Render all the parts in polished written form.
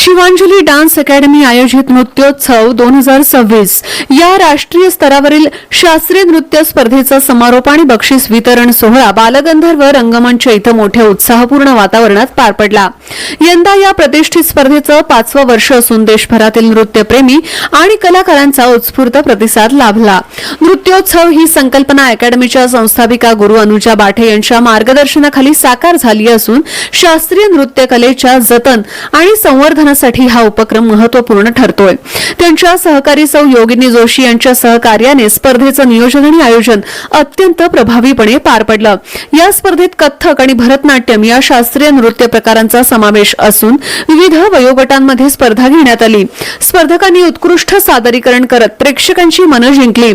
Shivanjali dance academy आयोजित नृत्योत्सव 2026 या राष्ट्रीय स्तरावरील शास्त्रीय नृत्य स्पर्धेचा समारोप आणि बक्षीस वितरण सोहळा बालगंधर्व रंगमंच इथं मोठ्या उत्साहपूर्ण वातावरणात पार पडला। यंदा या प्रतिष्ठित स्पर्धेचं 5वं वर्ष असून देशभरातील नृत्यप्रेमी आणि कलाकारांचा उत्स्फूर्त प्रतिसाद लाभला। नृत्योत्सव ही संकल्पना अकॅडमीच्या संस्थापिका गुरु अनुजा बाठे यांच्या मार्गदर्शनाखाली साकार झाली असून शास्त्रीय नृत्य कलेच्या जतन आणि संवर्धनासाठी हा उपक्रम महत्त्वपूर्ण ठरतोय। त्यांच्या सहकारी सौ योगिनी जोशी यांच्या सहकार्याने स्पर्धेचं नियोजन आणि आयोजन अत्यंत प्रभावीपणे पार पडलं। या स्पर्धेत कथ्थक आणि भरतनाट्यम या शास्त्रीय नृत्य प्रकारांचा समावेश असून विविध वयोगटांमध्ये स्पर्धा घेण्यात आली। स्पर्धकांनी उत्कृष्ट सादरीकरण करत प्रेक्षकांची मनं जिंकली।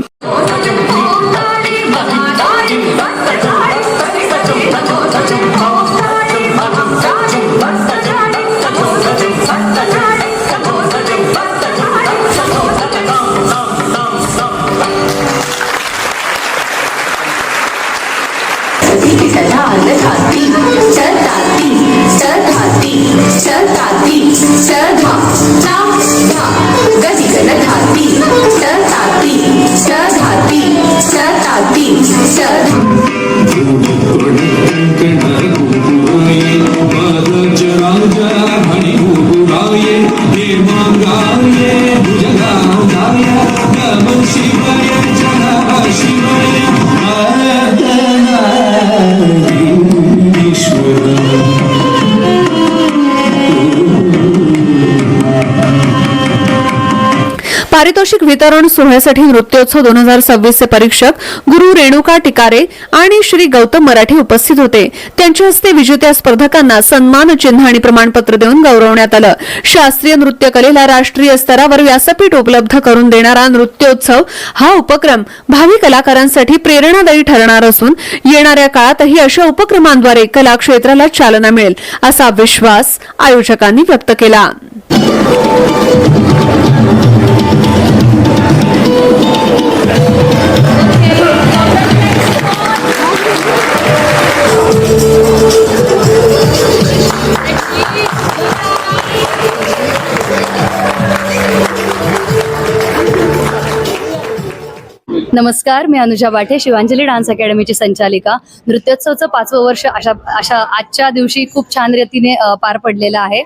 पारितोषिक वितरण सोहळ्यासाठी नृत्योत्सव 2026 चे परीक्षक गुरु रेणुका टिकारे आणि श्री गौतम मराठे उपस्थित होते। त्यांच्या हस्ते विजेत्या स्पर्धकांना सन्मान चिन्ह आणि प्रमाणपत्र देऊन गौरवण्यात आलं। शास्त्रीय नृत्य कलेला राष्ट्रीय स्तरावर व्यासपीठ उपलब्ध करून देणारा नृत्योत्सव हा उपक्रम भावी कलाकारांसाठी प्रेरणादायी ठरणार असून येणाऱ्या काळातही अशा उपक्रमांद्वारे कला क्षेत्राला चालना मिळेल असा विश्वास आयोजकांनी व्यक्त केला। नमस्कार, मी अनुजा बाठे, शिवांजली डान्स अकॅडमीची संचालिका। नृत्योत्सवचं 5वं वर्ष अशा आजच्या दिवशी खूप छान रीतीने पार पडलेला आहे।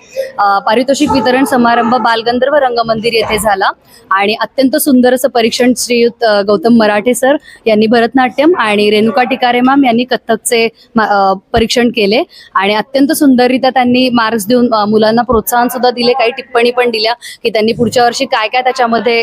पारितोषिक वितरण समारंभ बालगंधर्व रंगमंदिर येथे झाला आणि अत्यंत सुंदर असं परीक्षण श्रीयुत गौतम मराठे सर यांनी भरतनाट्यम आणि रेणुका टिकारे मॅम यांनी कथ्थकचे परीक्षण केले आणि अत्यंत सुंदररित्या त्यांनी मार्क्स देऊन मुलांना प्रोत्साहन सुद्धा दिले। काही टिप्पणी पण दिल्या की त्यांनी पुढच्या वर्षी काय काय त्याच्यामध्ये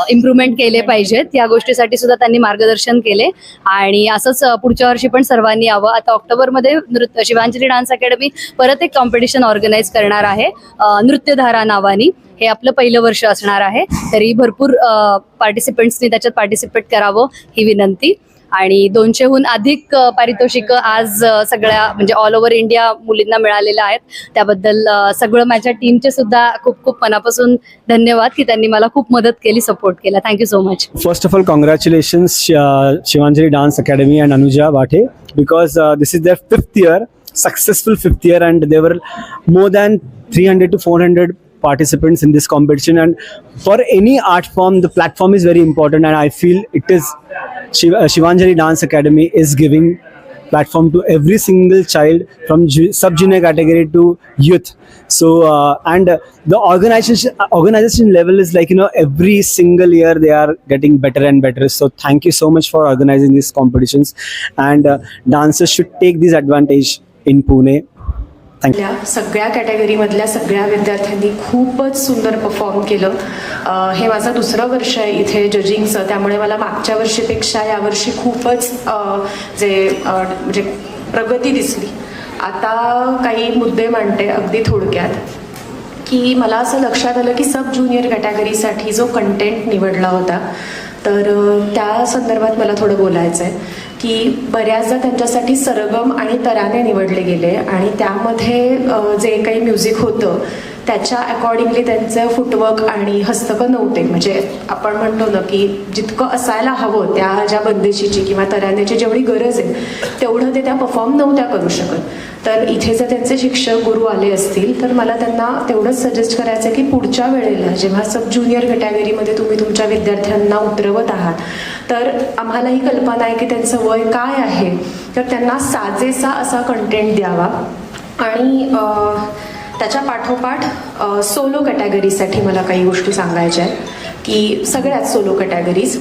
इम्प्रूव्हमेंट केले पाहिजेत या गोष्टीसाठी सुद्धा त्यांनी मार्गदर्शन केले आणि असंच पुढच्या वर्षी पण सर्वांनी यावं। आता ऑक्टोबरमध्ये शिवांजली डान्स अकॅडमी परत एक कॉम्पिटिशन ऑर्गनाईज करणार आहे नृत्यधारा नावानी। हे आपलं पहिलं वर्ष असणार आहे, तरी भरपूर पार्टिसिपेंट्सनी त्याच्यात पार्टिसिपेट करावं ही विनंती। आणि 200हून अधिक पारितोषिक आज सगळ्या म्हणजे ऑल ओव्हर इंडिया मुलींना मिळालेल्या आहेत। त्याबद्दल सगळं माझ्या टीमचे सुद्धा खूप खूप मनापासून धन्यवाद की त्यांनी मला खूप मदत केली, सपोर्ट केला। Thank you so much. First of all, congratulations Shivanjali Dance Academy and Anuja Bhathe, because this is their 5th year, successful 5th year, and there were more than 300 to 400 participants in this competition, and for any art form the platform is very important, and I feel it is Shivanjali Dance Academy is giving platform to every single child from sub junior category to youth. So and the organization level is like, every single year they are getting better and better. So thank you so much for organizing these competitions, and dancers should take this advantage in Pune. सगळ्या कॅटेगरीमधल्या सगळ्या विद्यार्थ्यांनी खूपच सुंदर perform केलं। हे माझं 2रं वर्ष आहे इथे जजिंगचं, त्यामुळे मला मागच्या वर्षीपेक्षा यावर्षी खूपच म्हणजे प्रगती दिसली। आता काही मुद्दे मांडते अगदी थोडक्यात की मला असं लक्षात आलं की सब ज्युनियर कॅटेगरीसाठी जो कंटेंट निवडला होता तर त्या संदर्भात मला थोडं बोलायचं आहे की बऱ्याचदा त्यांच्यासाठी सरगम आणि तराने निवडले गेले आणि त्यामध्ये जे काही म्युझिक होतं त्याच्या अकॉर्डिंगली त्यांचं फुटवर्क आणि हस्तकं नव्हते. म्हणजे आपण म्हणतो ना की जितकं असायला हवं त्या ज्या बंदिशीची किंवा तराण्याची जेवढी गरज आहे तेवढं ते त्या परफॉर्म नव्हत्या करू शकत. तर इथे जर त्यांचे शिक्षक गुरु आले असतील तर मला त्यांना तेवढंच सजेस्ट करायचं आहे की पुढच्या वेळेला जेव्हा सब ज्युनियर कॅटेगरीमध्ये तुम्ही तुमच्या विद्यार्थ्यांना उतरवत आहात तर आम्हाला ही कल्पना आहे की त्यांचं वय काय आहे, तर त्यांना साजेसा असा कंटेंट द्यावा. आणि त्याच्या पाठोपाठ सोलो कॅटेगरीसाठी मला काही गोष्टी सांगायच्या आहेत की सगळ्याच सोलो कॅटेगरीज